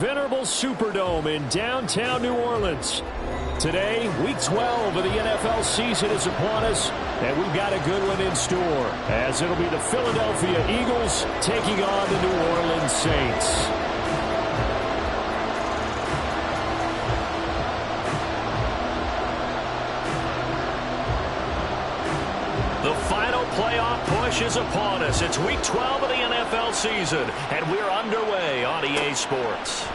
Venerable Superdome in downtown New Orleans. Today, week 12 of the NFL season is upon us, and we've got a good one in store, as it'll be the Philadelphia Eagles taking on the New Orleans Saints. The final playoff push is upon us. It's week 12 of the NFL season, and we're underway on EA Sports.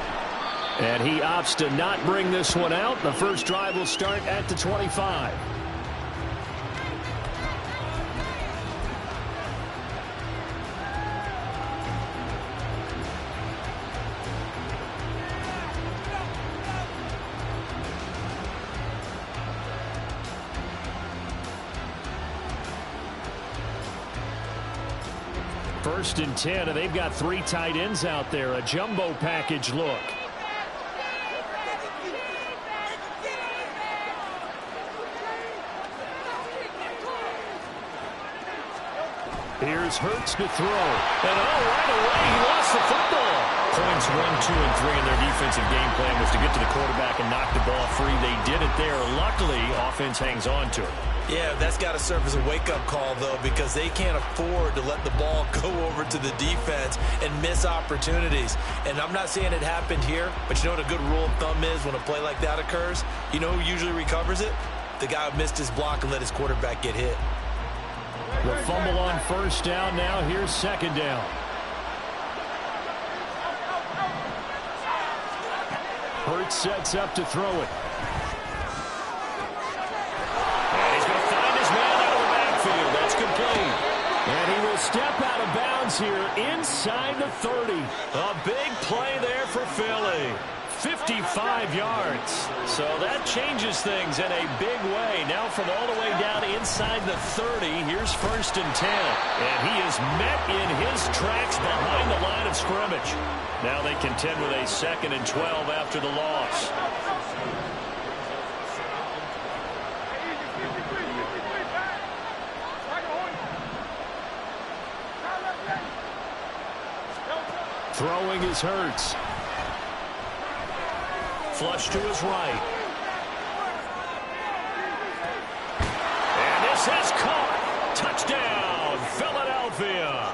And he opts to not bring this one out. The first drive will start at the 25. First and 10, and they've got three tight ends out there. A jumbo package look. Here's Hurts to throw. And right away, he lost the football. Points 1, 2, and 3 in their defensive game plan was to get to the quarterback and knock the ball free. They did it there. Luckily, offense hangs on to it. Yeah, that's got to serve as a wake-up call, though, because they can't afford to let the ball go over to the defense and miss opportunities. And I'm not saying it happened here, but you know what a good rule of thumb is when a play like that occurs? You know who usually recovers it? The guy who missed his block and let his quarterback get hit. The fumble on first down. Now here's second down. Hurts sets up to throw it. And he's going to find his man out of the backfield. That's complete. And he will step out of bounds here inside the 30. A big play there for Philly. 55 yards. So that changes things in a big way. Now from all the way down inside the 30, here's first and 10. And he is met in his tracks behind the line of scrimmage. Now they contend with a 2nd and 12 after the loss. Throwing is Hurts. Flush to his right. And this is caught. Touchdown, Philadelphia.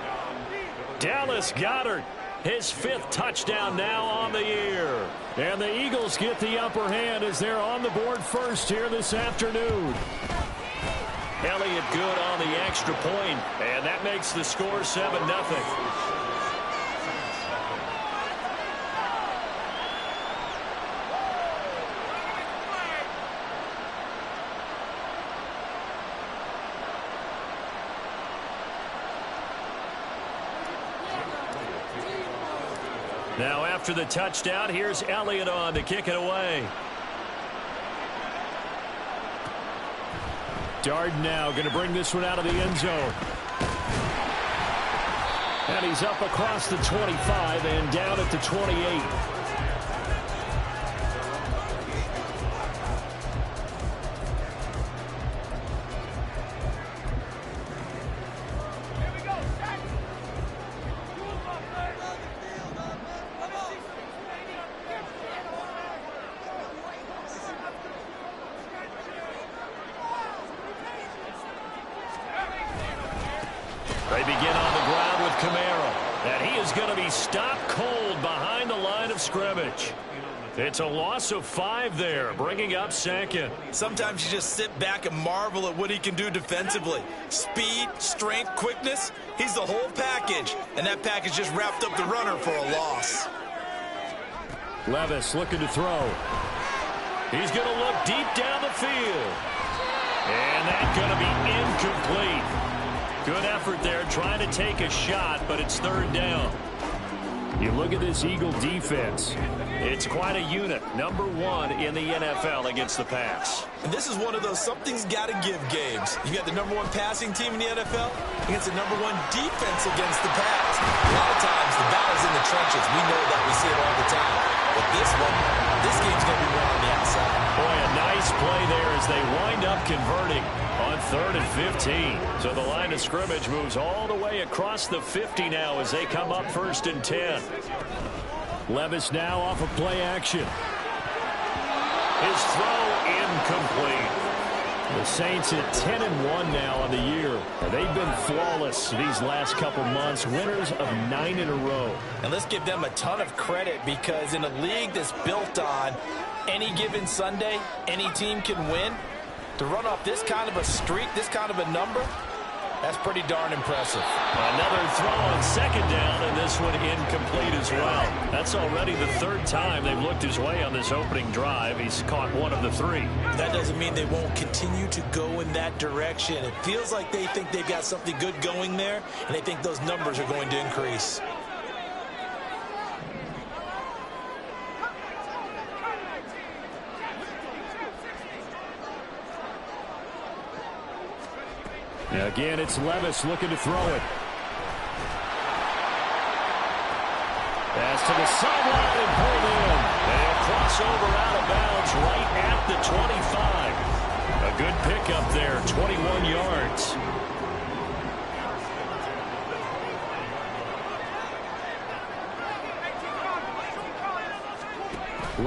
Dallas Goedert, his 5th touchdown now on the year. And the Eagles get the upper hand as they're on the board first here this afternoon. Elliott good on the extra point, and that makes the score 7-0. Now after the touchdown, here's Elliott on to kick it away. Darden now going to bring this one out of the end zone. And he's up across the 25 and down at the 28. They begin on the ground with Kamara, and he is going to be stopped cold behind the line of scrimmage. It's a loss of 5 there, bringing up 2nd. Sometimes you just sit back and marvel at what he can do defensively. Speed, strength, quickness, he's the whole package, and that package just wrapped up the runner for a loss. Levis looking to throw. He's going to look deep down the field. And that's going to be incomplete. Good effort there trying to take a shot, but it's 3rd down. You look at this Eagle defense. It's quite a unit. Number 1 in the NFL against the pass. And this is one of those something's got to give games. You got the number 1 passing team in the NFL against the number 1 defense against the pass. A lot of times the battle's in the trenches. We know that. We see it all the time. But this game's going to be won on the outside. Boy, a nice play there as they wind up converting on 3rd and 15. So the line of scrimmage moves all the way across the 50 now as they come up 1st and 10. Levis now off of play action. His throw incomplete. The Saints at 10-1 now on the year. They've been flawless these last couple months, winners of 9 in a row. And let's give them a ton of credit, because in a league that's built on any given Sunday, any team can win, to run off this kind of a streak, this kind of a number, that's pretty darn impressive. Another throw on second down, and this one incomplete as well. That's already the third time they've looked his way on this opening drive. He's caught one of the 3. That doesn't mean they won't continue to go in that direction. It feels like they think they've got something good going there, and they think those numbers are going to increase. Again, it's Levis looking to throw it. Pass to the sideline and pulled in. And crossover out of bounds right at the 25. A good pickup there, 21 yards.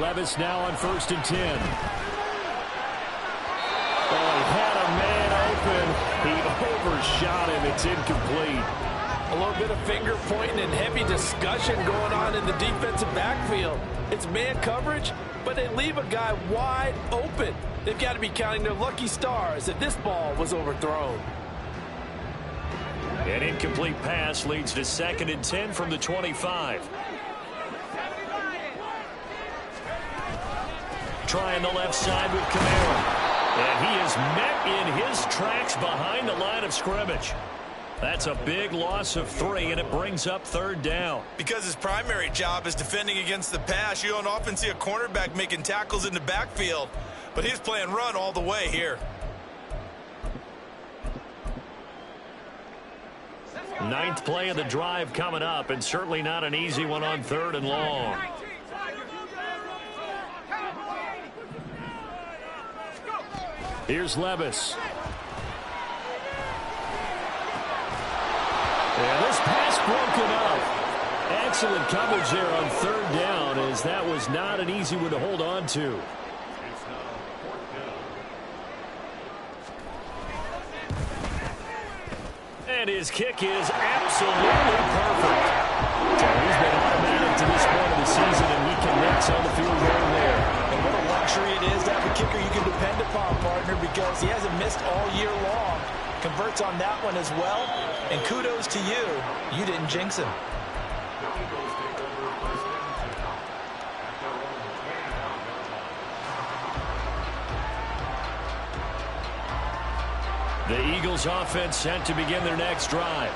Levis now on 1st and 10. Oh, he had a man open. He overshot him. It's incomplete. A little bit of finger pointing and heavy discussion going on in the defensive backfield. It's man coverage, but they leave a guy wide open. They've got to be counting their lucky stars that this ball was overthrown. An incomplete pass leads to 2nd and 10 from the 25. Trying the left side with Kamara. And he is met in his tracks behind the line of scrimmage. That's a big loss of 3, and it brings up 3rd down. Because his primary job is defending against the pass, you don't often see a cornerback making tackles in the backfield. But he's playing run all the way here. 9th play of the drive coming up, and certainly not an easy one on 3rd and long. Here's Levis. And this pass broken up. Excellent coverage there on 3rd down, as that was not an easy one to hold on to. And his kick is absolutely perfect. So he's been automatic to this point of the season, and he connects on the field goal there. And what a luxury it is to have a kicker you can depend upon, partner, because he hasn't missed all year long. Converts on that one as well, and kudos to you. You didn't jinx him. The Eagles offense set to begin their next drive.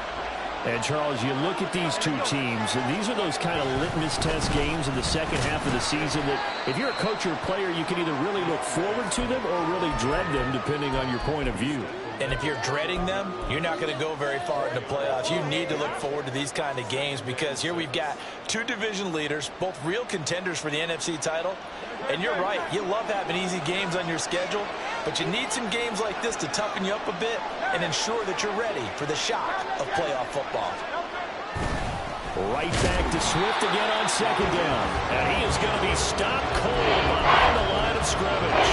And, Charles, you look at these two teams, and these are those kind of litmus test games in the second half of the season that if you're a coach or a player, you can either really look forward to them or really dread them, depending on your point of view. And if you're dreading them, you're not going to go very far in the playoffs. You need to look forward to these kind of games, because here we've got 2 division leaders, both real contenders for the NFC title. And you're right, you love having easy games on your schedule, but you need some games like this to toughen you up a bit and ensure that you're ready for the shock of playoff football. Right back to Swift again on 2nd down. And he is going to be stopped cold behind the line of scrimmage.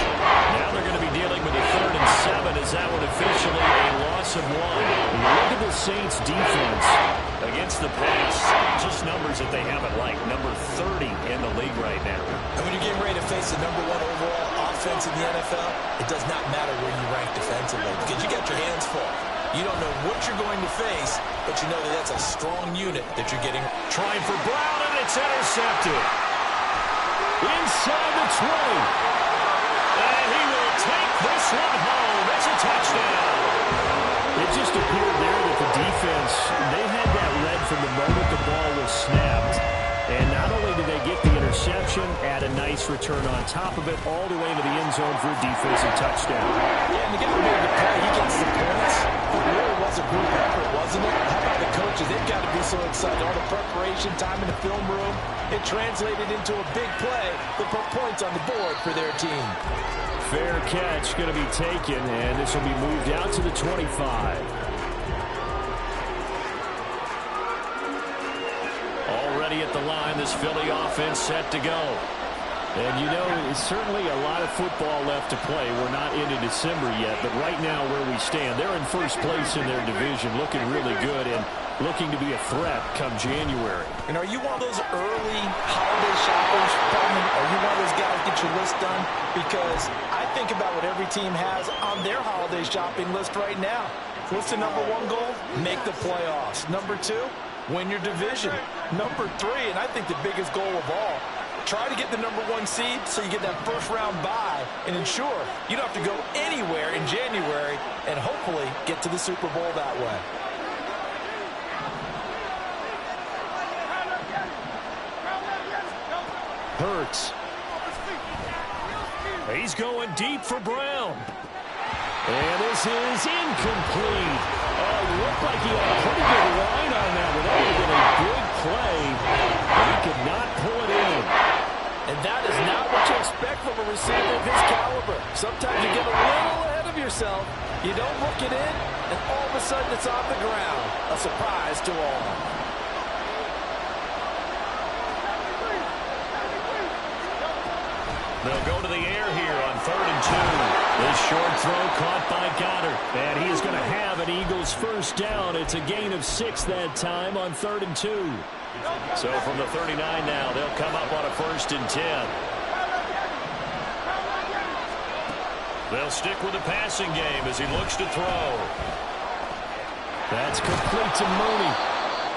Now they're going to be dealing with a 3rd and 7 as that one officially a loss of 1. Look at the Saints defense against the pass. Just numbers that they haven't liked. Number 30 in the league right now. And when you're getting ready to face the #1 overall offense in the NFL, it does not matter where you rank defensively, because you got your hands full. You don't know what you're going to face, but you know that that's a strong unit that you're getting. Trying for Brown, and it's intercepted. Inside the 20. And he will take this one home. It's a touchdown. It just appeared there that the defense, they had that read from the moment the ball was snapped. And not only did they get the interception, add a nice return on top of it, all the way to the end zone for a defensive touchdown. Yeah, and the guy who made the play, he gets the points. It really was a group effort, wasn't it? How about the coaches? They've got to be so excited. All the preparation, time in the film room, it translated into a big play that put points on the board for their team. Fair catch going to be taken, and this will be moved out to the 25. ready at the line. This Philly offense set to go. And, you know, it's certainly a lot of football left to play. We're not into December yet, but right now where we stand, they're in first place in their division, looking really good and looking to be a threat come January. And are you one of those early holiday shoppers, Bowman? Are you one of those guys get your list done? Because I think about what every team has on their holiday shopping list right now. What's the number one goal? Make the playoffs. Number two, win your division. Number three, and I think the biggest goal of all, try to get the number one seed so you get that first round bye and ensure you don't have to go anywhere in January and hopefully get to the Super Bowl that way. Hurts. He's going deep for Brown. And this is incomplete. Looked like he had a pretty good line on that, but that would have been a big play. But he could not pull it in. And that is not what you expect from a receiver of his caliber. Sometimes you get a little ahead of yourself. You don't look it in, and all of a sudden it's off the ground. A surprise to all. They'll go to the air here on 3rd and 2. This short throw caught by Goddard. And he is going to have an Eagles first down. It's a gain of 6 that time on 3rd and 2. So from the 39 now, they'll come up on a 1st and 10. They'll stick with the passing game as he looks to throw. That's complete to Mooney.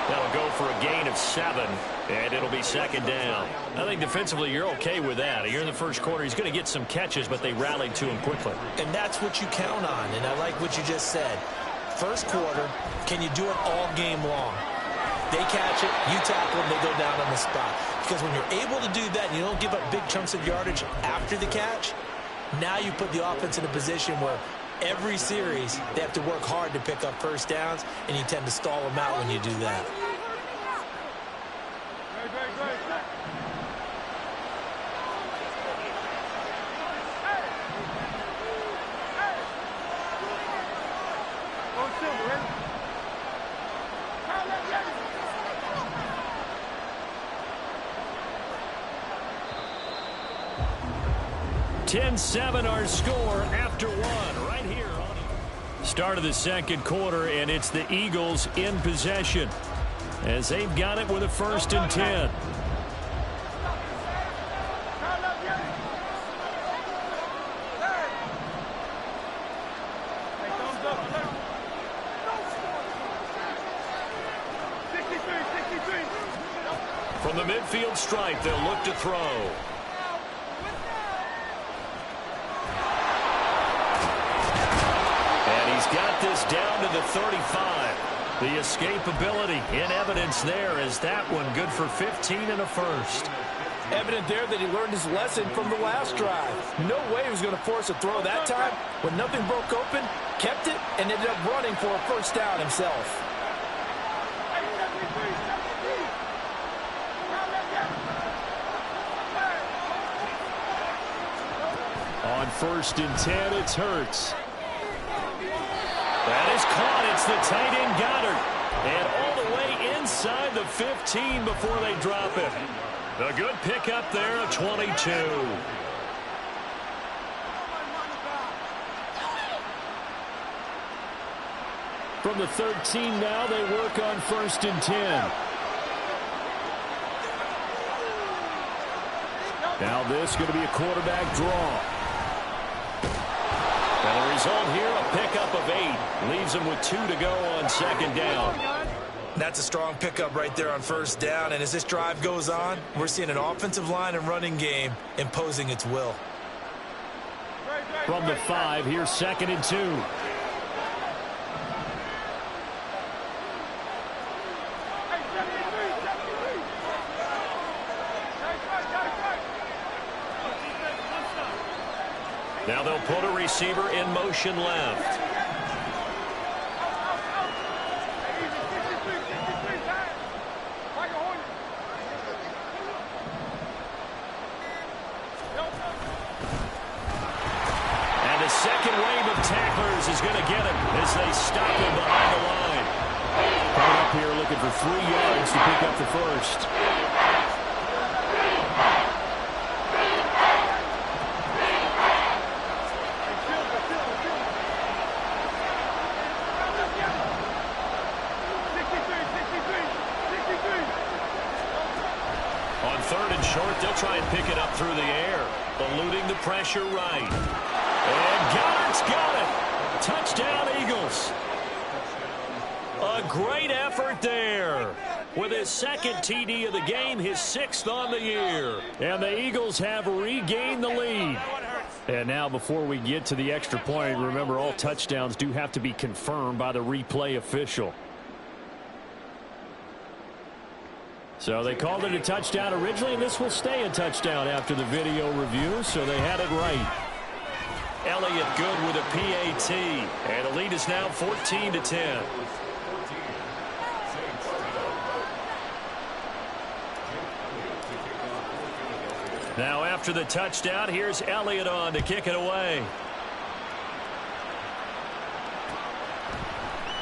That'll go for a gain of 7, and it'll be 2nd down. I think defensively you're okay with that. Here in the first quarter, he's going to get some catches, but they rallied to him quickly. And that's what you count on, and I like what you just said. First quarter, can you do it all game long? They catch it, you tackle them, they go down on the spot. Because when you're able to do that and you don't give up big chunks of yardage after the catch, now you put the offense in a position where every series they have to work hard to pick up first downs, and you tend to stall them out when you do that. $10-7 our score after 1 right here. Start of the second quarter, and it's the Eagles in possession as they've got it with a 1st and 10. From the midfield stripe, they'll look to throw. He's got this down to the 35. The escapability in evidence there as that one good for 15 and a 1st. Evident there that he learned his lesson from the last drive. No way he was going to force a throw that time. When nothing broke open, kept it, and ended up running for a 1st down himself. On 1st and 10, it's Hurts. That is caught. It's the tight end Goddard. And all the way inside the 15 before they drop it. A good pickup there of 22. From the 13 now, they work on 1st and 10. Now this is going to be a quarterback draw. And the result here, a pickup of 8. Leaves them with 2 to go on 2nd down. That's a strong pickup right there on 1st down. And as this drive goes on, we're seeing an offensive line and running game imposing its will. From the 5, here's 2nd and 2. Now they'll put a receiver in motion left. And a second wave of tacklers is going to get him as they stop him behind the line. Coming up here, looking for 3 yards to pick up the first. On 3rd and short, they'll try and pick it up through the air, eluding the pressure right. And Goddard's got it. Touchdown, Eagles. A great effort there. With his 2nd TD of the game, his 6th on the year. And the Eagles have regained the lead. And now before we get to the extra point, remember all touchdowns do have to be confirmed by the replay official. So they called it a touchdown originally, and this will stay a touchdown after the video review, so they had it right. Elliott good with a PAT, and the lead is now 14-10. Now after the touchdown, here's Elliott on to kick it away.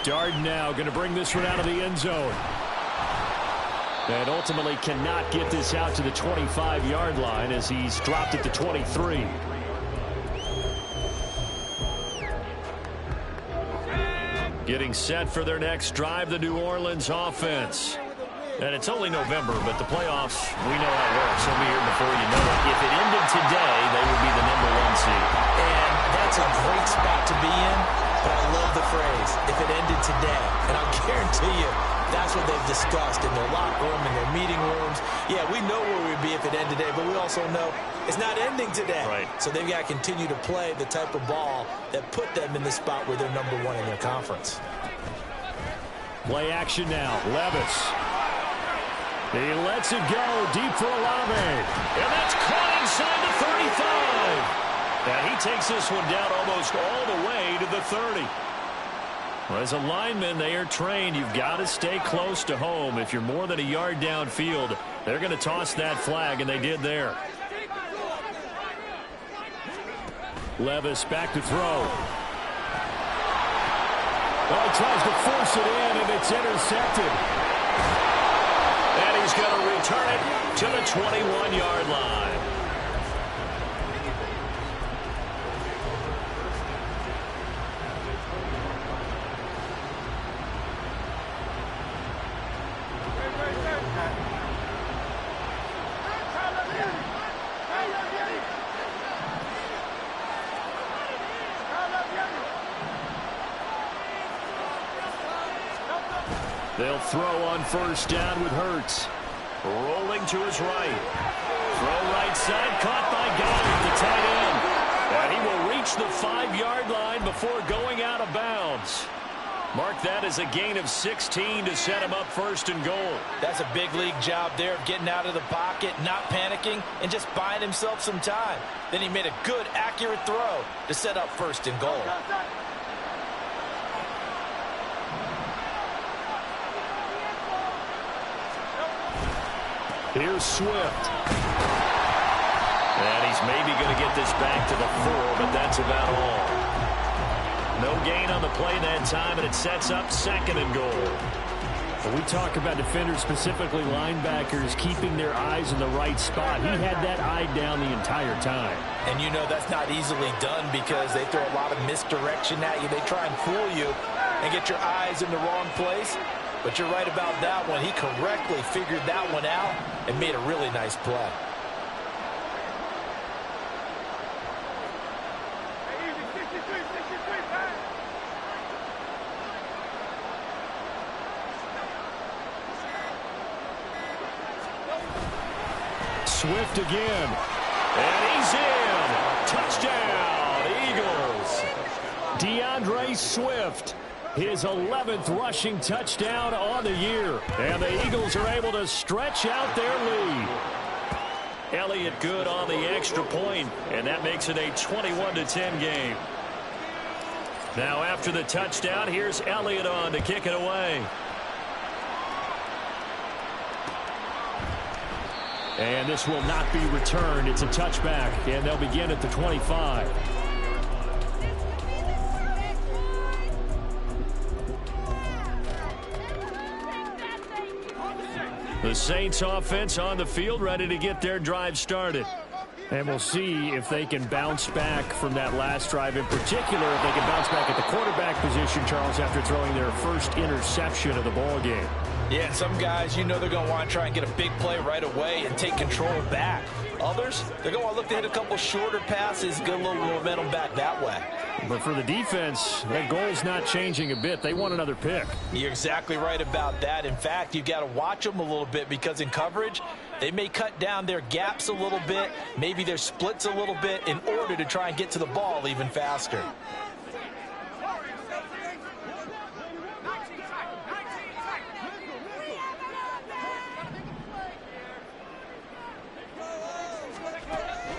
Darden now going to bring this one out of the end zone. And ultimately cannot get this out to the 25-yard line as he's dropped it to 23. Getting set for their next drive, the New Orleans offense. And it's only November, but the playoffs, we know how it works. It'll be here before you know it. If it ended today, they would be the #1 seed. And that's a great spot to be in, but I love the phrase, if it ended today. And I'll guarantee you, that's what they've discussed in their locker room, in their meeting rooms. Yeah, we know where we'd be if it ended today, but we also know it's not ending today. Right. So they've got to continue to play the type of ball that put them in the spot where they're #1 in their conference. Play action now. Levis. He lets it go deep for Olave. And that's caught inside the 35. And he takes this one down almost all the way to the 30. Well, as a lineman, they are trained. You've got to stay close to home. If you're more than a yard downfield, they're going to toss that flag, and they did there. Levis back to throw. Oh, he tries to force it in, and it's intercepted. And he's going to return it to the 21-yard line. They'll throw on first down with Hurts. Rolling to his right. Throw right side, caught by Goddard, the tight end. And he will reach the 5-yard line before going out of bounds. Mark that as a gain of 16 to set him up 1st and goal. That's a big league job there of getting out of the pocket, not panicking, and just buying himself some time. Then he made a good, accurate throw to set up 1st and goal. Here's Swift. And he's maybe going to get this back to the 4, but that's about all. No gain on the play that time, and it sets up 2nd and goal. When we talk about defenders, specifically linebackers, keeping their eyes in the right spot, he had that eye down the entire time. And you know that's not easily done because they throw a lot of misdirection at you. They try and fool you and get your eyes in the wrong place. But you're right about that one. He correctly figured that one out and made a really nice play. Swift again. And he's in. Touchdown, Eagles. DeAndre Swift. His 11th rushing touchdown on the year. And the Eagles are able to stretch out their lead. Elliott good on the extra point, and that makes it a 21-10 game. Now after the touchdown, here's Elliott on to kick it away. And this will not be returned. It's a touchback, and they'll begin at the 25. The Saints offense on the field, ready to get their drive started. And we'll see if they can bounce back from that last drive. In particular, if they can bounce back at the quarterback position, Charles, after throwing their first interception of the ball game. Yeah, some guys, they're going to want to try and get a big play right away and take control back. Others, they're going to look to hit a couple shorter passes, get a little momentum back that way. But for the defense, that goal's not changing a bit. They want another pick. You're exactly right about that. In fact, you've got to watch them a little bit because in coverage, they may cut down their gaps a little bit, maybe their splits a little bit in order to try and get to the ball even faster.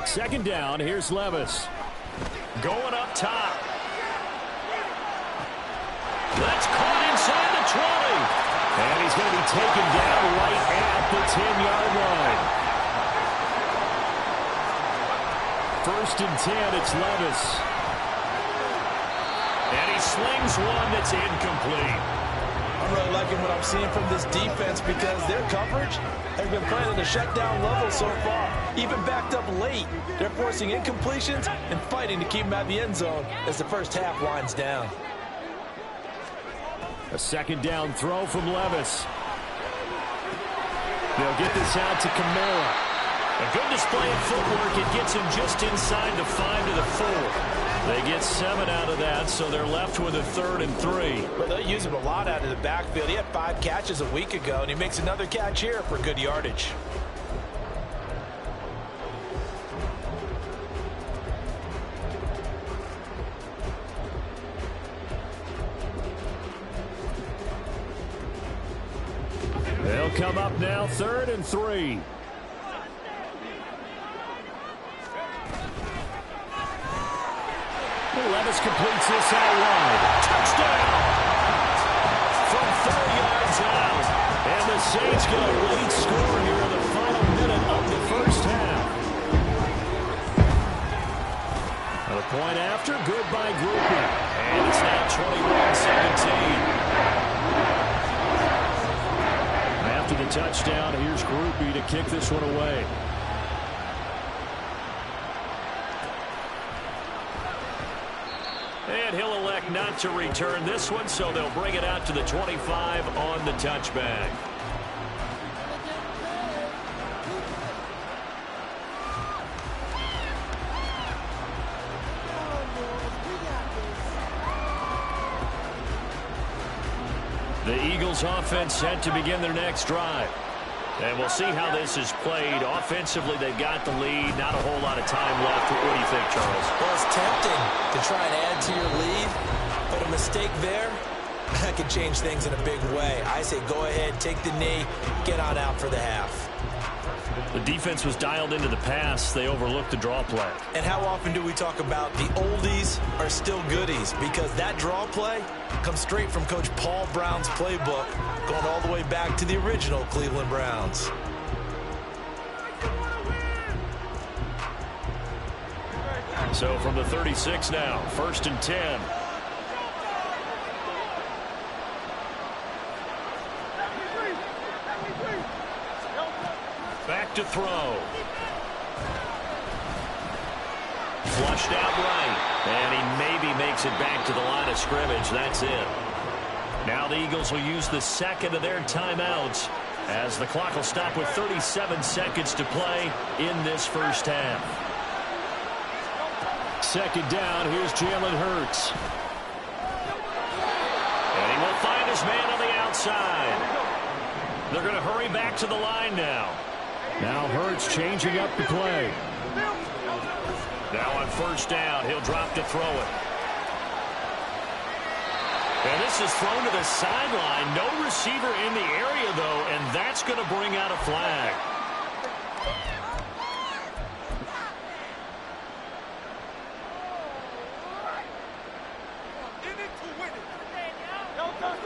Second down, here's Levis. Going up top. That's caught inside the 20. And he's going to be taken down right at the 10-yard line. First and 10, it's Levis. And he slings one that's incomplete. I'm really liking what I'm seeing from this defense because their coverage has been playing at a shutdown level so far. Even backed up late, they're forcing incompletions and fighting to keep them out of the end zone as the first half winds down. A second down throw from Levis. They'll get this out to Kamara. A good display of footwork. It gets him just inside the 5 to the 4. They get 7 out of that, so they're left with a 3rd and 3. Well, they use him a lot out of the backfield. He had 5 catches a week ago, and he makes another catch here for good yardage. They'll come up now, 3rd and 3. Levis completes this out wide. Touchdown! From 4 yards out. And the Saints get a late score here in the final minute of the first half. And a point after, good by Groupie. And it's now 21-17. After the touchdown, here's Groupie to kick this one away. And he'll elect not to return this one, so they'll bring it out to the 25 on the touchback. The Eagles offense set to begin their next drive. And we'll see how this is played. Offensively, they've got the lead. Not a whole lot of time left. What do you think, Charles? Well, it's tempting to try and add to your lead, but a mistake there, that could change things in a big way. I say go ahead, take the knee, get on out for the half. The defense was dialed into the pass. They overlooked the draw play. And how often do we talk about the oldies are still goodies? Because that draw play comes straight from Coach Paul Brown's playbook, going all the way back to the original Cleveland Browns. So from the 36 now, 1st and 10. Back to throw. Flushed out right. And he maybe makes it back to the line of scrimmage. That's it. Now the Eagles will use the second of their timeouts as the clock will stop with 37 seconds to play in this first half. Second down, here's Jalen Hurts. And he will find his man on the outside. They're going to hurry back to the line now. Now Hurts changing up the play. Now on first down, he'll drop to throw it. And this is thrown to the sideline. No receiver in the area, though, and that's going to bring out a flag.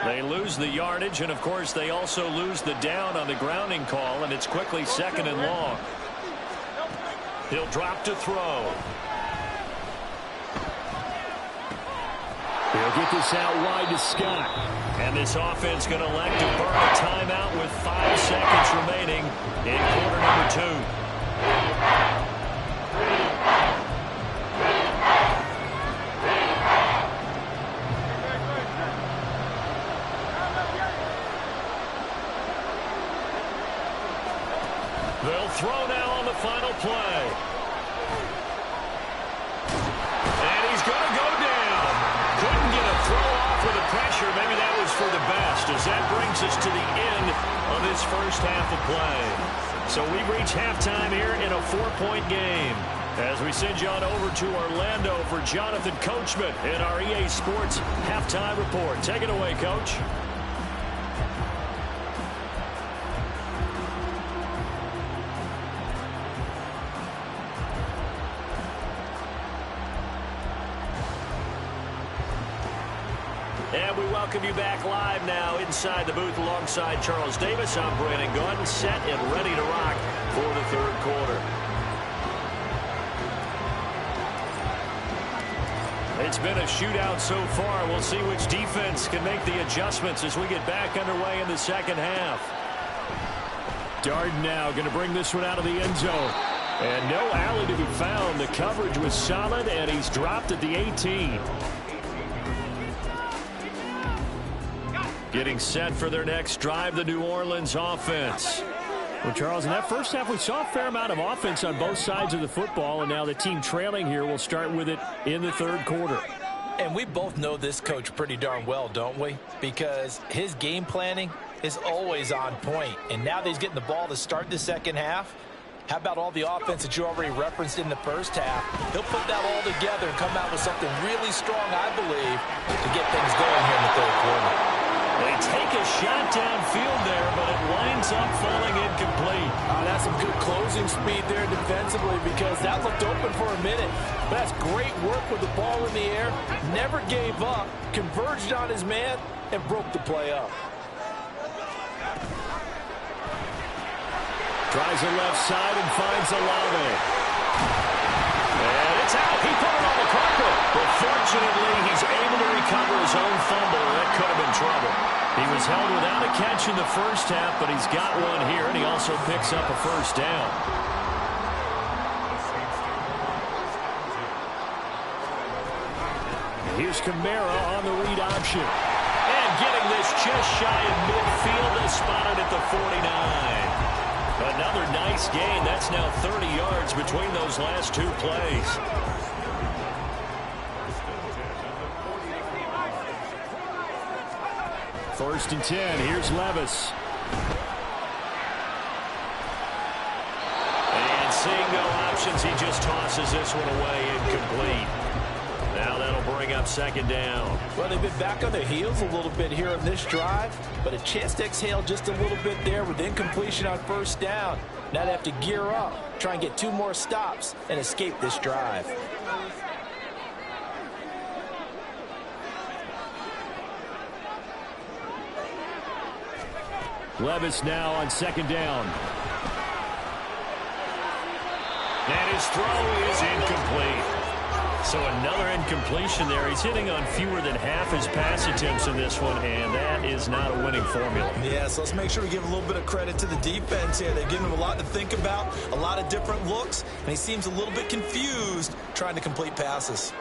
They lose the yardage, and, of course, they also lose the down on the grounding call, and it's quickly 2nd and long. He'll drop to throw. He'll get this out wide to Scott. And this offense going to elect to burn a timeout with 5 seconds remaining in quarter number 2. They'll throw now on the final play. And he's going to go down. Couldn't get a throw off with the pressure. Maybe that was for the best, as that brings us to the end of this first half of play. So we reach halftime here in a 4-point game. As we send you on over to Orlando for Jonathan Coachman in our EA Sports halftime report. Take it away, Coach. And we welcome you back live now inside the booth alongside Charles Davis. I'm Brandon Gaudin, set and ready to rock for the third quarter. It's been a shootout so far. We'll see which defense can make the adjustments as we get back underway in the second half. Darden now going to bring this one out of the end zone. And no alley to be found. The coverage was solid, and he's dropped at the 18. Getting set for their next drive, the New Orleans offense. Well, Charles, in that first half, we saw a fair amount of offense on both sides of the football, and now the team trailing here will start with it in the third quarter. And we both know this coach pretty darn well, don't we? Because his game planning is always on point. And now that he's getting the ball to start the second half, how about all the offense that you already referenced in the first half? He'll put that all together and come out with something really strong, I believe, to get things going here in the third quarter. They take a shot downfield there, but it winds up falling incomplete. That's some good closing speed there defensively, because that looked open for a minute. But that's great work with the ball in the air. Never gave up, converged on his man, and broke the play up. Tries the left side and finds Olave. And it's out. He put it on the carpet. But fortunately, he's able to recover his own fumble. That could have been trouble. He was held without a catch in the first half, but he's got one here, and he also picks up a first down. Here's Kamara on the read option. And getting this just shy of midfield is spotted at the 49. Another nice gain. That's now 30 yards between those last two plays. First and 10. Here's Levis. And seeing no options, he just tosses this one away incomplete. Now that'll bring up second down. Well, they've been back on their heels a little bit here on this drive, but a chance to exhale just a little bit there with incompletion on first down. Now they have to gear up, try and get 2 more stops, and escape this drive. Levis now on second down. And his throw is incomplete. So another incompletion there. He's hitting on fewer than half his pass attempts in this one, and that is not a winning formula. Yeah, so let's make sure we give a little bit of credit to the defense here. They've given him a lot to think about, a lot of different looks, and he seems a little bit confused trying to complete passes.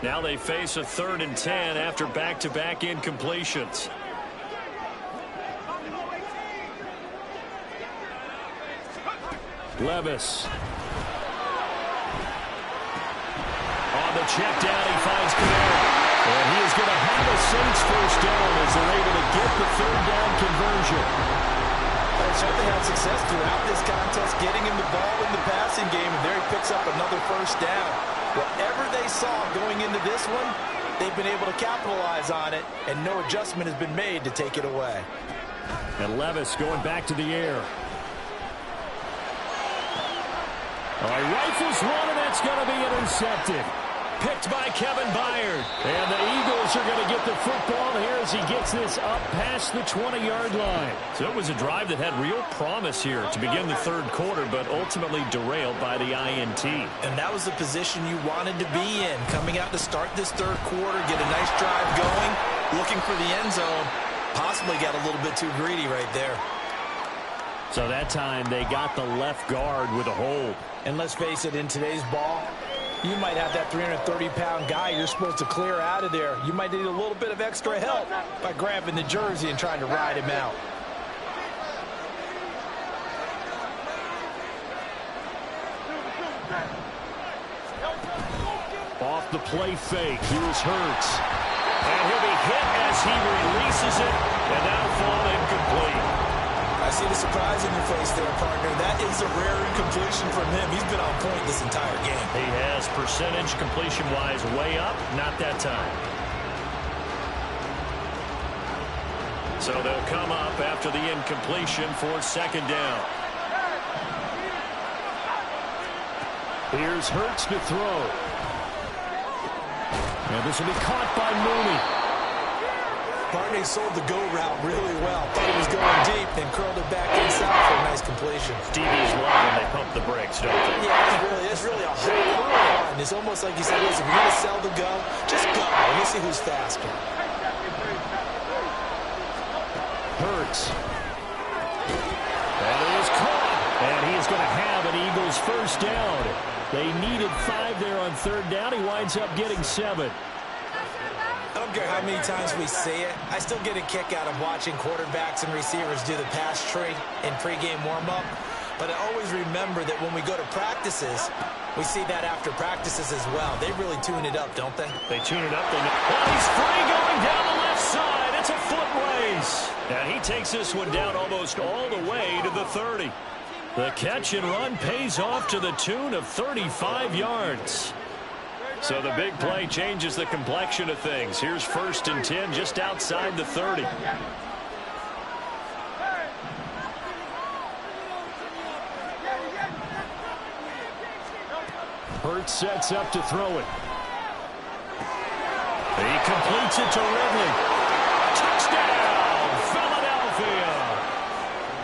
Now they face a 3rd and 10 after back-to-back incompletions. Levis. On the check down, he finds Kamara. And he is going to have a Saints first down as they're able to get the 3rd down conversion. They certainly had success throughout this contest, getting him the ball in the passing game, and there he picks up another first down. Whatever they saw going into this one, they've been able to capitalize on it, and no adjustment has been made to take it away. And Levis going back to the air. All right, rifles one, and that's going to be intercepted. Picked by Kevin Byard. And the Eagles are going to get the football here as he gets this up past the 20-yard line. So it was a drive that had real promise here to begin the third quarter, but ultimately derailed by the INT. And that was the position you wanted to be in. Coming out to start this third quarter, get a nice drive going, looking for the end zone. Possibly got a little bit too greedy right there. So that time they got the left guard with a hold. And let's face it, in today's ball, you might have that 330-pound guy you're supposed to clear out of there. You might need a little bit of extra help by grabbing the jersey and trying to ride him out. Off the play fake, here's Hurts. And he'll be hit as he releases it, and that'll fall incomplete. I see the surprise in your face there, partner. That is a rare incompletion from him. He's been on point this entire game. He has percentage completion-wise way up, not that time. So they'll come up after the incompletion for second down. Here's Hurts to throw. And this will be caught by Mooney. Barney sold the go route really well. Thought he was going deep, then curled it back inside for a nice completion. DBs love when they pump the brakes, don't they? Yeah, it's really a whole lot of fun. It's almost like you said, listen, if you're going to sell the go, just go. Let's see who's faster. Hurts. And it was caught. And he's going to have an Eagles first down. They needed 5 there on third down. He winds up getting 7. I don't care how many times we say it, I still get a kick out of watching quarterbacks and receivers do the pass tree in pregame warm-up. But I always remember that when we go to practices, we see that after practices as well. They really tune it up, don't they? They tune it up. Well, he's free going down the left side. It's a foot race. And he takes this one down almost all the way to the 30. The catch and run pays off to the tune of 35 yards. So the big play changes the complexion of things. Here's 1st and 10 just outside the 30. Hurts sets up to throw it. He completes it to Ridley. Touchdown, Philadelphia.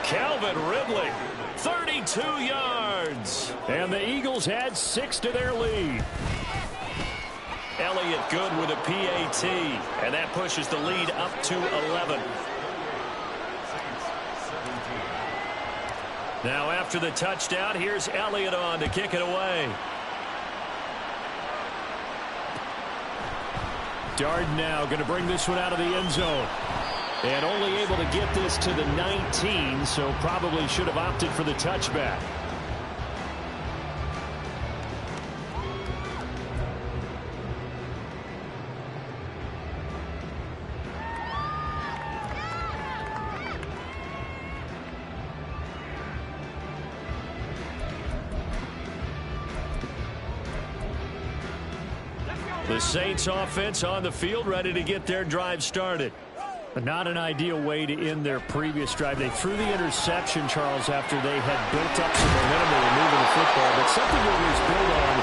Calvin Ridley, 32 yards. And the Eagles add 6 to their lead. Elliott good with a PAT, and that pushes the lead up to 11. Now after the touchdown, here's Elliott on to kick it away. Darden now going to bring this one out of the end zone. And only able to get this to the 19, so probably should have opted for the touchback. The Saints offense on the field, ready to get their drive started. But not an ideal way to end their previous drive. They threw the interception, Charles, after they had built up some momentum in moving the football. But something to at least build on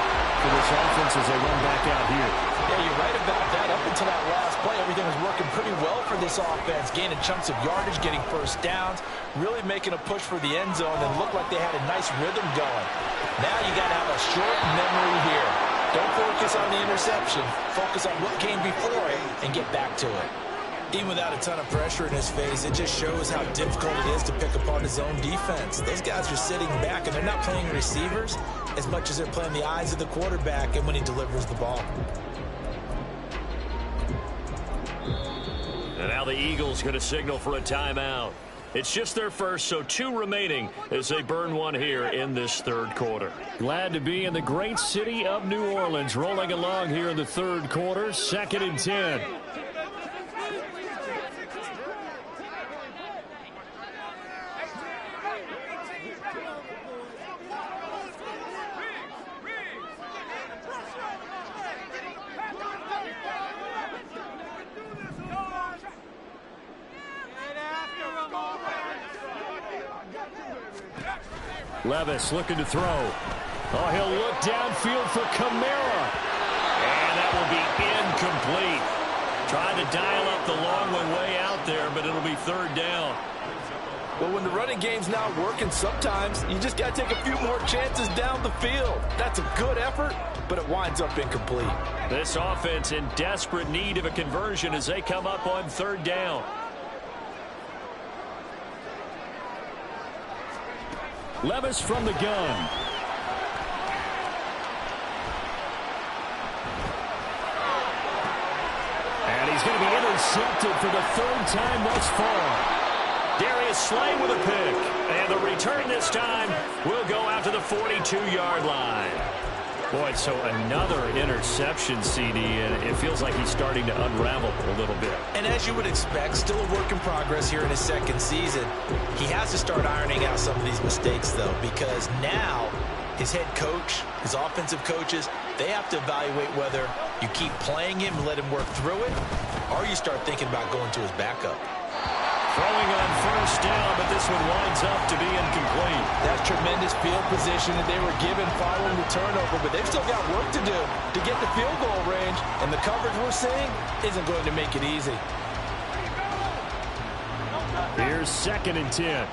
for this offense as they run back out here. Yeah, you're right about that. Up until that last play, everything was working pretty well for this offense. Gaining chunks of yardage, getting first downs, really making a push for the end zone, and looked like they had a nice rhythm going. Now you got to have a short memory here. Don't focus on the interception. Focus on what came before it and get back to it. Even without a ton of pressure in his face, it just shows how difficult it is to pick apart his own defense. Those guys are sitting back, and they're not playing receivers as much as they're playing the eyes of the quarterback and when he delivers the ball. And now the Eagles going to signal for a timeout. It's just their first, so 2 remaining as they burn one here in this third quarter. Glad to be in the great city of New Orleans, rolling along here in the third quarter, 2nd and 10. Levis looking to throw. Oh, he'll look downfield for Kamara. incomplete. Trying to dial up the long one way out there, but it'll be third down. Well, when the running game's not working, sometimes you just got to take a few more chances down the field. That's a good effort, but it winds up incomplete. This offense in desperate need of a conversion as they come up on third down. Levis from the gun. And he's going to be intercepted for the third time thus far. Darius Slay with a pick. And the return this time will go out to the 42-yard line. Boy, so another interception, CD, and it feels like he's starting to unravel a little bit. And as you would expect, still a work in progress here in his second season. He has to start ironing out some of these mistakes, though, because now his head coach, his offensive coaches, they have to evaluate whether you keep playing him and let him work through it, or you start thinking about going to his backup. Throwing on first down, but this one winds up to be incomplete. That's tremendous field position that they were given following the turnover, but they've still got work to do to get the field goal range, and the coverage we're seeing isn't going to make it easy. Here's 2nd and 10.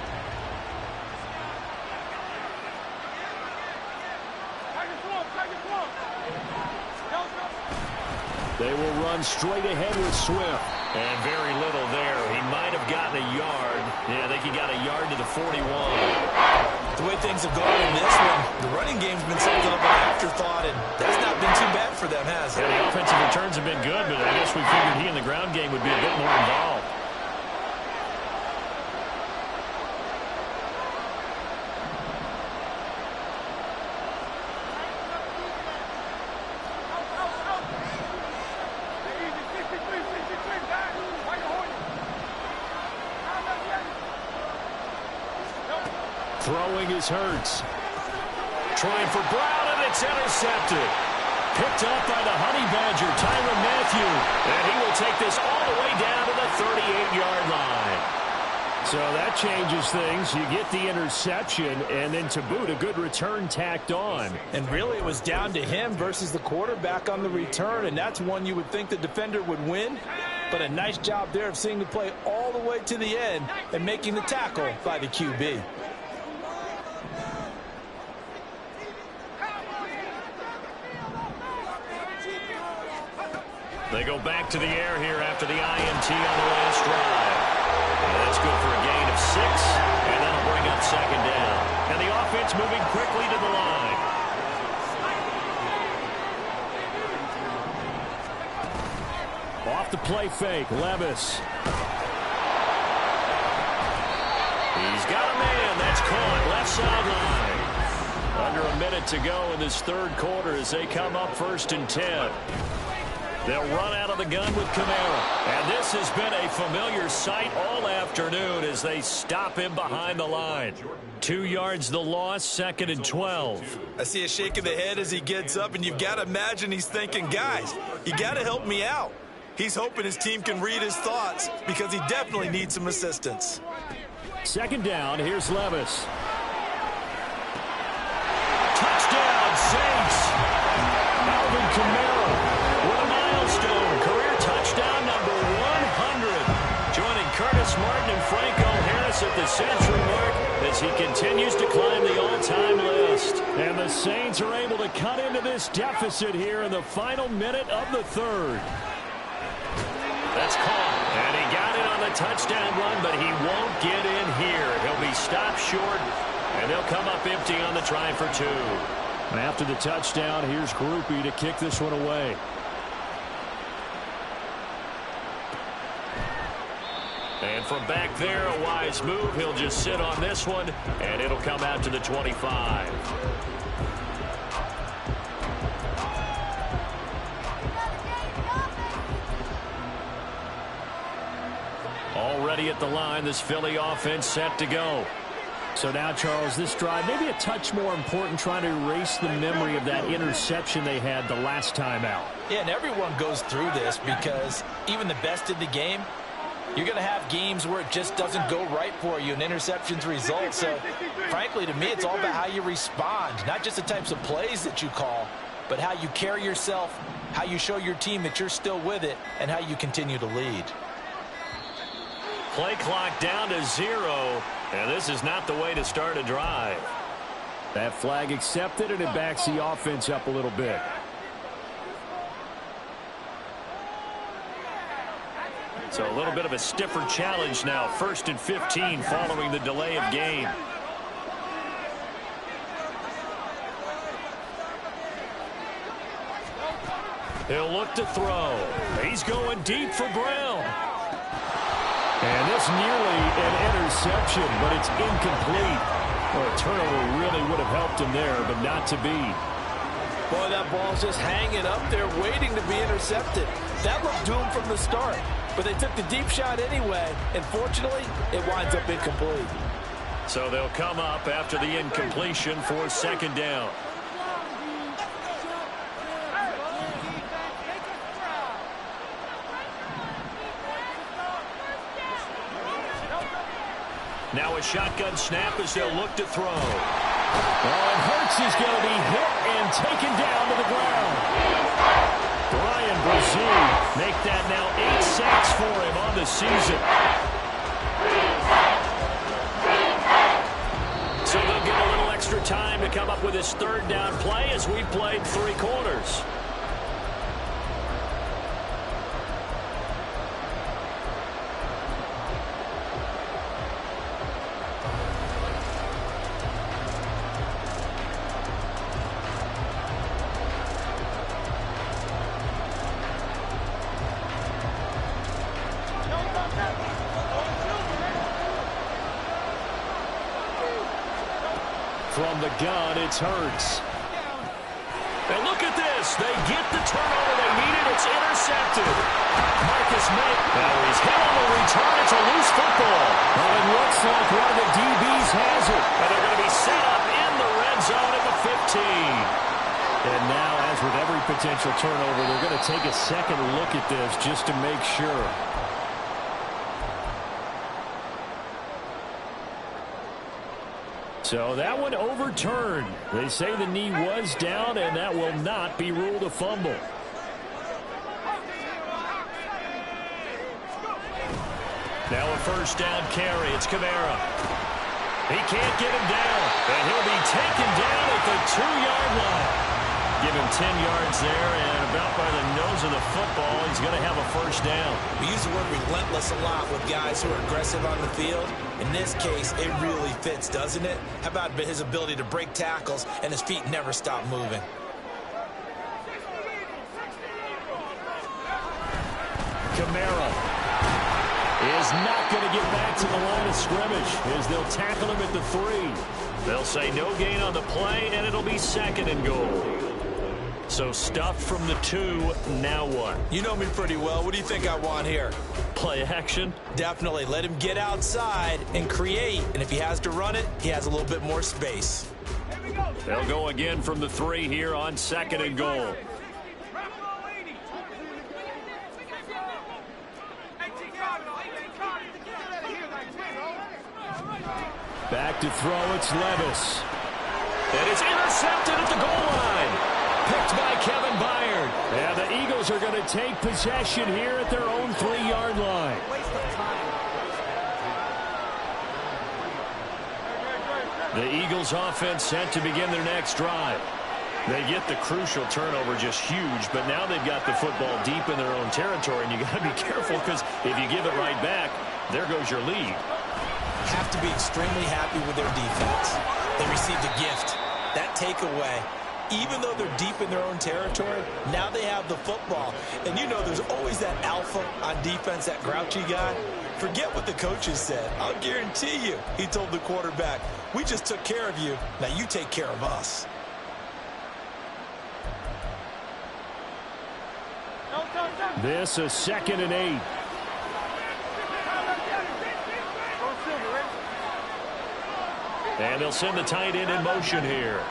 They will run straight ahead with Swift. And very little there. He might have gotten a yard. Yeah, I think he got a yard to the 41. The way things have gone in this one, the running game's been something of an afterthought, and that's not been too bad for them, has it? Yeah, the offensive returns have been good, but I guess we figured he in the ground game would be a bit more involved. Throwing is Hurts. Trying for Brown, and it's intercepted. Picked up by the Honey Badger, Tyrann Mathieu. And he will take this all the way down to the 38-yard line. So that changes things. You get the interception, and then to boot, a good return tacked on. And really, it was down to him versus the quarterback on the return, and that's one you would think the defender would win. But a nice job there of seeing the play all the way to the end and making the tackle by the QB. They go back to the air here after the INT on the last drive. And that's good for a gain of 6, and that'll bring up 2nd down. And the offense moving quickly to the line. Off the play fake, Levis. He's got a man. That's caught. Left sideline. Under a minute to go in this third quarter as they come up 1st and 10. They'll run out of the gun with Kamara. And this has been a familiar sight all afternoon as they stop him behind the line. 2 yards the loss, 2nd and 12. I see a shake of the head as he gets up, and you've got to imagine he's thinking, guys, you got to help me out. He's hoping his team can read his thoughts because he definitely needs some assistance. 2nd down, here's Levis. Touchdown, Saints. Alvin Kamara. What a milestone. Career touchdown number 100. Joining Curtis Martin and Franco Harris at the century mark as he continues to climb the all-time list. And the Saints are able to cut into this deficit here in the final minute of the third. That's caught. And he got it on the touchdown run, but he won't get in here. He'll be stopped short, and they'll come up empty on the try for 2. And after the touchdown, here's Groupie to kick this one away. And from back there, a wise move. He'll just sit on this one, and it'll come out to the 25. Already at the line, this Philly offense set to go. So now, Charles, this drive maybe a touch more important, trying to erase the memory of that interception they had the last time out. Yeah, and everyone goes through this because even the best in the game, you're going to have games where it just doesn't go right for you and interceptions result. So, frankly, to me, it's all about how you respond, not just the types of plays that you call. but how you carry yourself, how you show your team that you're still with it, and how you continue to lead. Play clock down to 0, and this is not the way to start a drive. That flag accepted, and it backs the offense up a little bit. So a little bit of a stiffer challenge now. 1st and 15 following the delay of game. He'll look to throw. He's going deep for Brown. And this nearly an interception, but it's incomplete. Well, a turnover really would have helped him there, but not to be. Boy, that ball's just hanging up there waiting to be intercepted. That looked doomed from the start, but they took the deep shot anyway, and fortunately, it winds up incomplete. So they'll come up after the incompletion for 2nd down. Now a shotgun snap as they'll look to throw. Oh, and Hurts is going to be hit and taken down to the ground. Brian Brazil make that now 8 sacks for him on the season. So they'll get a little extra time to come up with his 3rd down play as we've played 3 quarters. From the gun, it's Hurts. And look at this. They get the turnover they needed. It's intercepted. Marcus May. Now he's hit on the return. It's a loose football. Well, it looks like one of the DBs has it. And they're going to be set up in the red zone at the 15. And now, as with every potential turnover, they're going to take a second look at this just to make sure. So that one overturned. They say the knee was down, and that will not be ruled a fumble. Now a 1st down carry. It's Kamara. He can't get him down, and he'll be taken down at the 2-yard line. Give him 10 yards there, and about by the nose of the football, he's going to have a 1st down. We use the word relentless a lot with guys who are aggressive on the field. In this case, it really fits, doesn't it? How about his ability to break tackles and his feet never stop moving? Kamara is not going to get back to the line of scrimmage as they'll tackle him at the 3. They'll say no gain on the play, and it'll be 2nd and goal. So stuffed from the 2, now what? You know me pretty well. What do you think I want here? Play action? Definitely. Let him get outside and create. And if he has to run it, he has a little bit more space. They'll go again from the 3 here on 2nd and goal. Back to throw, it's Levis. And it's intercepted at the goal line. Picked by Kevin Byard. And the Eagles are going to take possession here at their own 3-yard line. The Eagles offense set to begin their next drive. They get the crucial turnover, just huge, but now they've got the football deep in their own territory, and you got to be careful because if you give it right back, there goes your lead. Have to be extremely happy with their defense. They received a gift. That takeaway, even though they're deep in their own territory, now they have the football. And you know there's always that alpha on defense, that grouchy guy. Forget what the coaches said. I'll guarantee you, he told the quarterback, we just took care of you. Now you take care of us. This is 2nd and 8. And they'll send the tight end in motion here.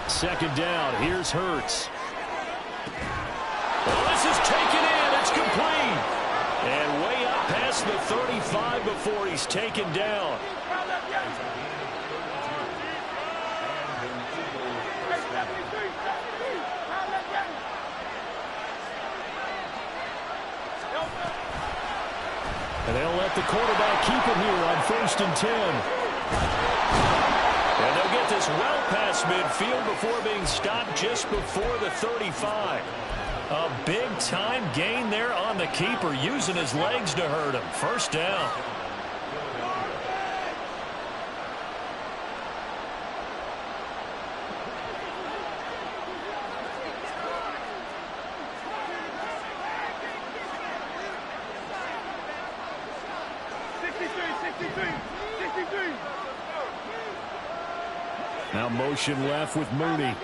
Second down. Here's Hurts. Well, this is taken in. It's complete. 35 before he's taken down. And they'll let the quarterback keep it here on 1st and 10. And they'll get this well past midfield before being stopped just before the 35. A big-time gain there on the keeper, using his legs to hurt him. 1st down. Now motion left with Mooney.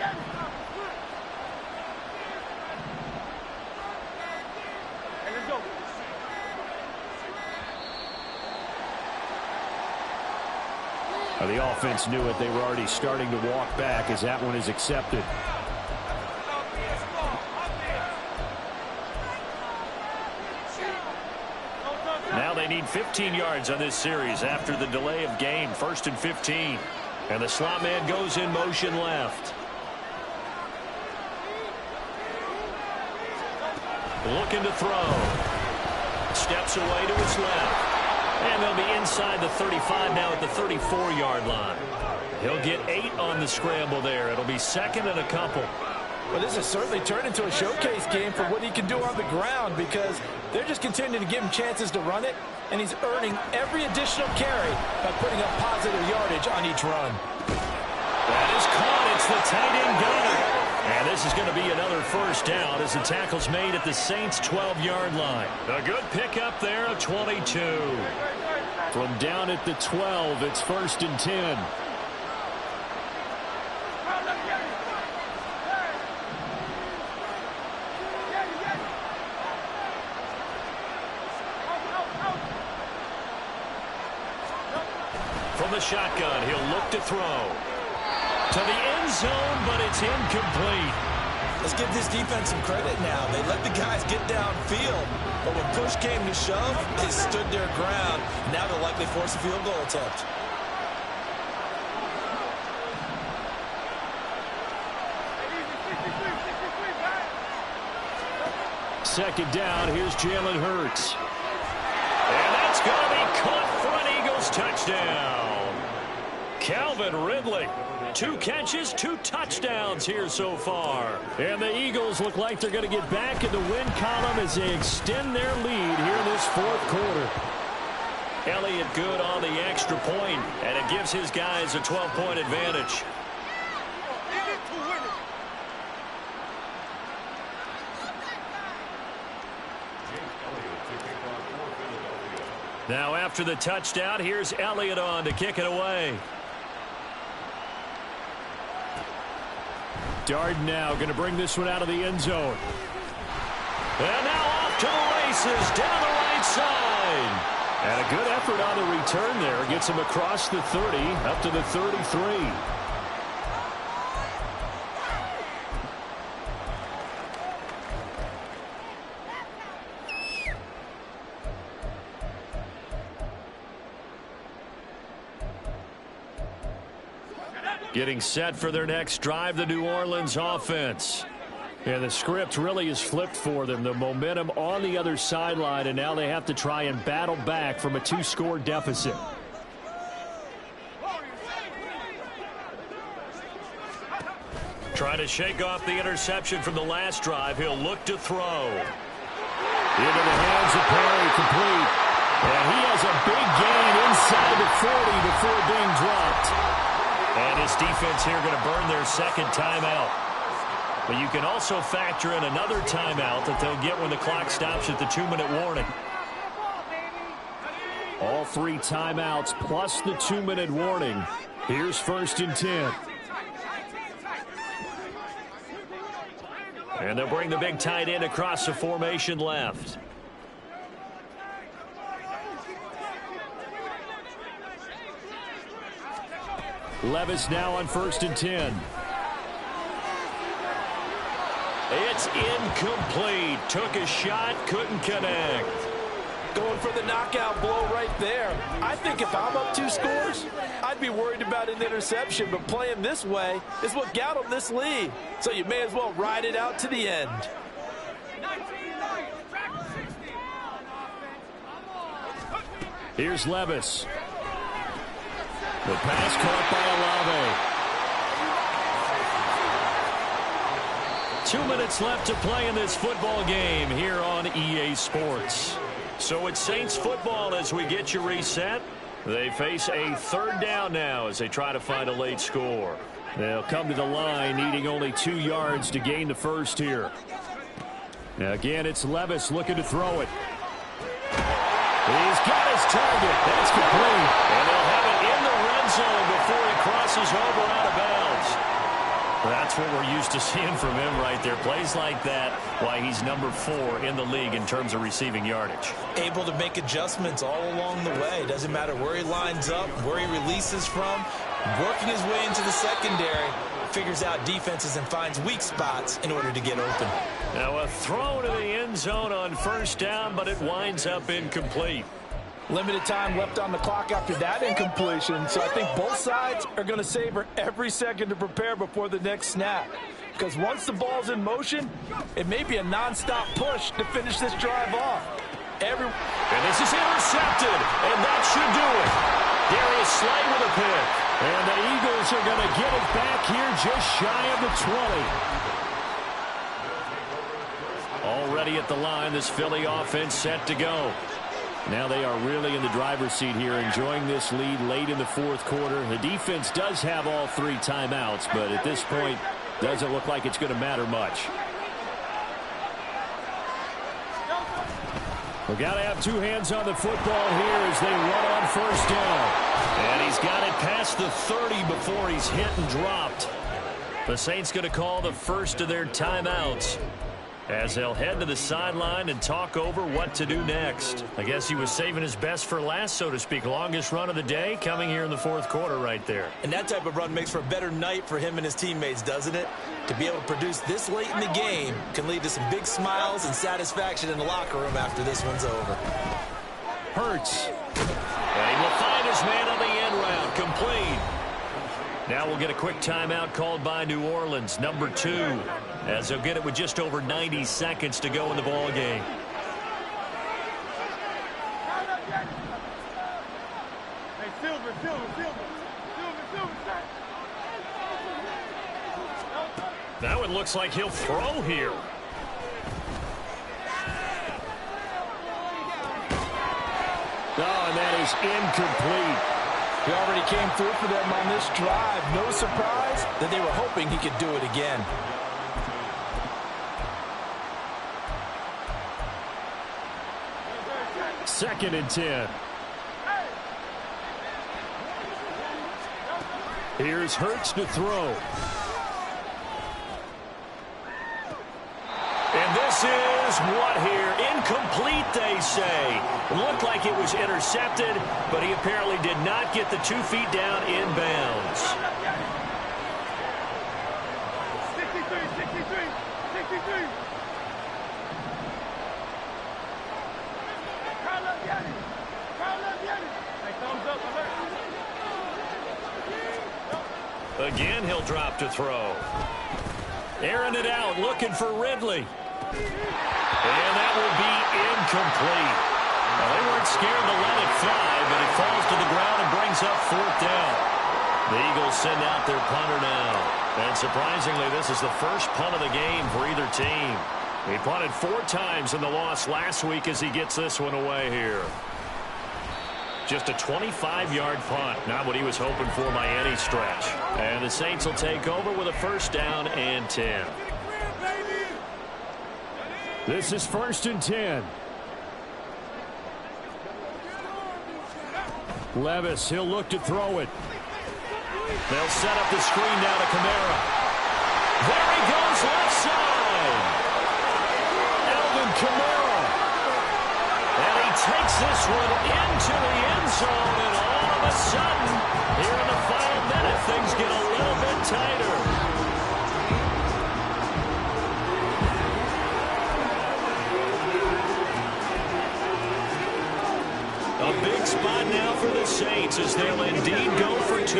The offense knew it. They were already starting to walk back as that one is accepted. Now they need 15 yards on this series after the delay of game. 1st and 15. And the slot man goes in motion left. Looking to throw. Steps away to his left. And they'll be inside the 35 now at the 34-yard line. He'll get 8 on the scramble there. It'll be 2nd and a couple. Well, this has certainly turned into a showcase game for what he can do on the ground, because they're just continuing to give him chances to run it, and he's earning every additional carry by putting up positive yardage on each run. That is caught. It's the tight end gunner. And this is going to be another 1st down as the tackle's made at the Saints' 12-yard line. A good pickup there of 22. From down at the 12, it's 1st and 10. From the shotgun, he'll look to throw. To the end zone, but it's incomplete. Let's give this defense some credit now. They let the guys get downfield, but when push came to shove, they stood their ground. Now they'll likely force a field goal attempt. Second down, here's Jalen Hurts. And that's going to be caught for an Eagles touchdown. Calvin Ridley. 2 catches, 2 touchdowns here so far. And the Eagles look like they're going to get back in the win column as they extend their lead here in this 4th quarter. Elliott good on the extra point, and it gives his guys a 12-point advantage. Now after the touchdown, here's Elliott on to kick it away. Darden now going to bring this one out of the end zone. And now off to the races down the right side. And a good effort on the return there. Gets him across the 30 up to the 33. Getting set for their next drive, the New Orleans offense. And the script really is flipped for them. The momentum on the other sideline, and now they have to try and battle back from a 2-score deficit. Trying to shake off the interception from the last drive. He'll look to throw. Into the hands of Perry, complete. And he has a big gain inside the 40 before being dropped. And his defense here going to burn their 2nd timeout. But you can also factor in another timeout that they'll get when the clock stops at the 2-minute warning. All 3 timeouts plus the 2-minute warning. Here's 1st and 10. And they'll bring the big tight end across the formation left. Levis now on 1st and 10. It's incomplete. Took a shot, couldn't connect. Going for the knockout blow right there. I think if I'm up 2 scores, I'd be worried about an interception, but playing this way is what got him this lead. So you may as well ride it out to the end. Here's Levis. The pass caught by Olave. 2 minutes left to play in this football game here on EA Sports. So it's Saints football as we get you reset. They face a 3rd down now as they try to find a late score. They'll come to the line needing only 2 yards to gain the first here. Now again, it's Levis looking to throw it. He's got his target. That's complete. And they'll have it in the red zone before he crosses over out of bounds. That's what we're used to seeing from him right there. Plays like that, why he's number 4 in the league in terms of receiving yardage. Able to make adjustments all along the way. Doesn't matter where he lines up, where he releases from. Working his way into the secondary. Figures out defenses and finds weak spots in order to get open. Now a throw to the end zone on 1st down, but it winds up incomplete. Limited time left on the clock after that incompletion, so I think both sides are going to savor every second to prepare before the next snap. Because once the ball's in motion, it may be a nonstop push to finish this drive off. And this is intercepted, and that should do it. Darius Slay with a pick. And the Eagles are going to get it back here just shy of the 20. Already at the line, this Philly offense set to go. Now they are really in the driver's seat here, enjoying this lead late in the 4th quarter. The defense does have all 3 timeouts, but at this point, doesn't look like it's going to matter much. We've got to have 2 hands on the football here as they run on 1st down. And he's got it past the 30 before he's hit and dropped. The Saints going to call the first of their timeouts as they'll head to the sideline and talk over what to do next. I guess he was saving his best for last, so to speak. Longest run of the day coming here in the 4th quarter right there. And that type of run makes for a better night for him and his teammates, doesn't it? To be able to produce this late in the game can lead to some big smiles and satisfaction in the locker room after this one's over. Hurts. And he will find his man on the end round. Complete. Now we'll get a quick timeout called by New Orleans, number 2, as they'll get it with just over 90 seconds to go in the ball game. Now it looks like he'll throw here. Oh, and that is incomplete. He already came through for them on this drive. No surprise that they were hoping he could do it again. Second and 10. Here's Hurts to throw. And this is what here? Incomplete, they say. It looked like it was intercepted, but he apparently did not get the 2 feet down in bounds. 63. Hey, thumbs up, Again, he'll drop to throw. Airing it out, looking for Ridley. And that will be incomplete. Well, they weren't scared to let it fly, but it falls to the ground and brings up 4th down. The Eagles send out their punter now. And surprisingly, this is the first punt of the game for either team. He punted 4 times in the loss last week as he gets this one away here. Just a 25-yard punt, not what he was hoping for by any stretch. And the Saints will take over with a 1st down and 10. This is 1st and 10. Levis, he'll look to throw it. They'll set up the screen now to Kamara. There he goes, left side. Alvin Kamara. And he takes this one into the end zone, and all of a sudden, here in the final minute, things get a little bit tighter. A big spot now for the Saints as they'll indeed go for two.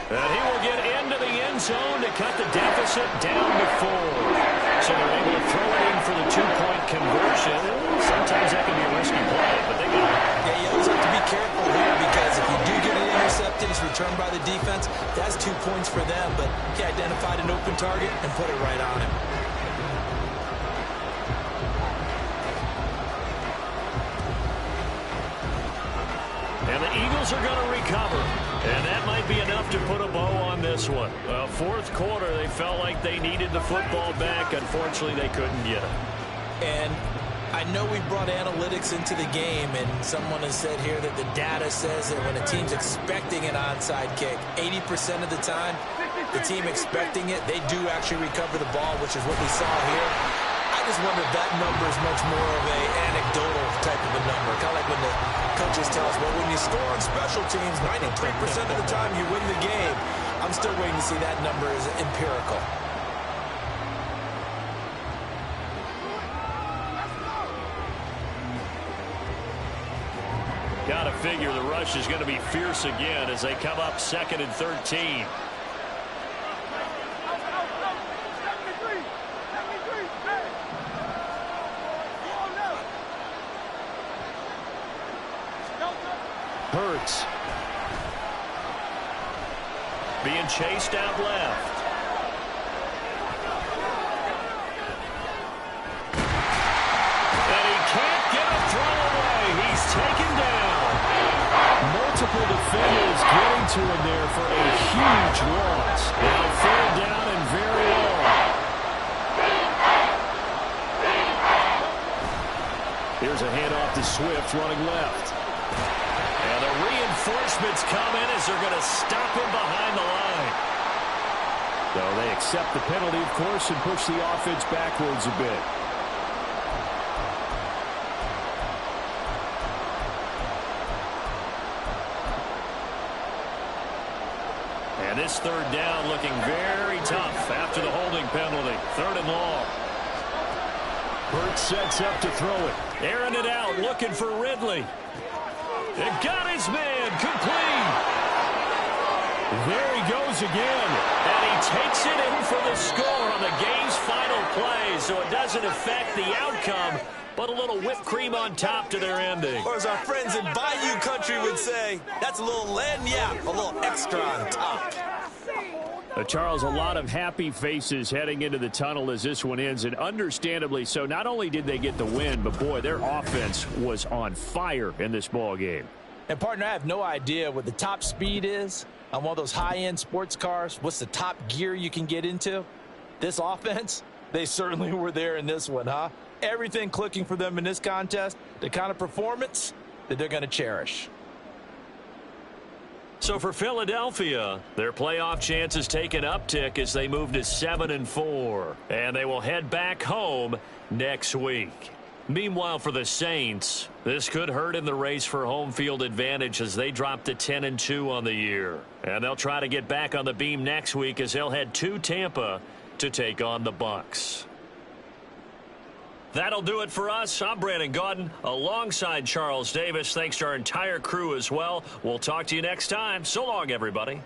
And he will get into the end zone to cut the deficit down to 4. So they're able to throw it in for the two-point conversion. Sometimes that can be a risky play, but they got it. Yeah, you always have to be careful here because if you do get an interception, it's returned by the defense. That's 2 points for them, but he identified an open target and put it right on him. And the Eagles are going to recover. And that might be enough to put a bow on this one. Fourth quarter, they felt like they needed the football back. Unfortunately, they couldn't get it. And I know we brought analytics into the game, and someone has said here that the data says that when a team's expecting an onside kick, 80% of the time, the team expecting it, they do actually recover the ball, which is what we saw here. I just wonder if that number is much more of an anecdotal type of a number. Kind of like when the coaches tell us, well, when you score on special teams, 93% of the time you win the game. I'm still waiting to see that number as empirical. Got to figure the rush is going to be fierce again as they come up 2nd and 13. Hurts. Being chased out left. And he can't get a throw away. He's taken down. Multiple defenders getting to him there for a huge loss. Now 3rd down and very long. Here's a handoff to Swift running left. And the reinforcements come in as they're going to stop him behind the line. So they accept the penalty, of course, and push the offense backwards a bit. And this 3rd down looking very tough after the holding penalty. 3rd and long. Hurts sets up to throw it. Airing it out, looking for Ridley. It got his man complete. There he goes again. And he takes it in for the score on the game's final play. So it doesn't affect the outcome, but a little whipped cream on top to their ending. Or as our friends in Bayou Country would say, that's a little lagniappe, a little extra on top. Charles, a lot of happy faces heading into the tunnel as this one ends, and understandably so. Not only did they get the win, but, boy, their offense was on fire in this ball game. And, partner, I have no idea what the top speed is on one of those high-end sports cars. What's the top gear you can get into? This offense, they certainly were there in this one, huh? Everything clicking for them in this contest, the kind of performance that they're going to cherish. So for Philadelphia, their playoff chances take an uptick as they move to 7-4. And they will head back home next week. Meanwhile, for the Saints, this could hurt in the race for home field advantage as they drop to 10-2 on the year. And they'll try to get back on the beam next week as they'll head to Tampa to take on the Bucs. That'll do it for us. I'm Brandon Gaudin alongside Charles Davis. Thanks to our entire crew as well. We'll talk to you next time. So long, everybody.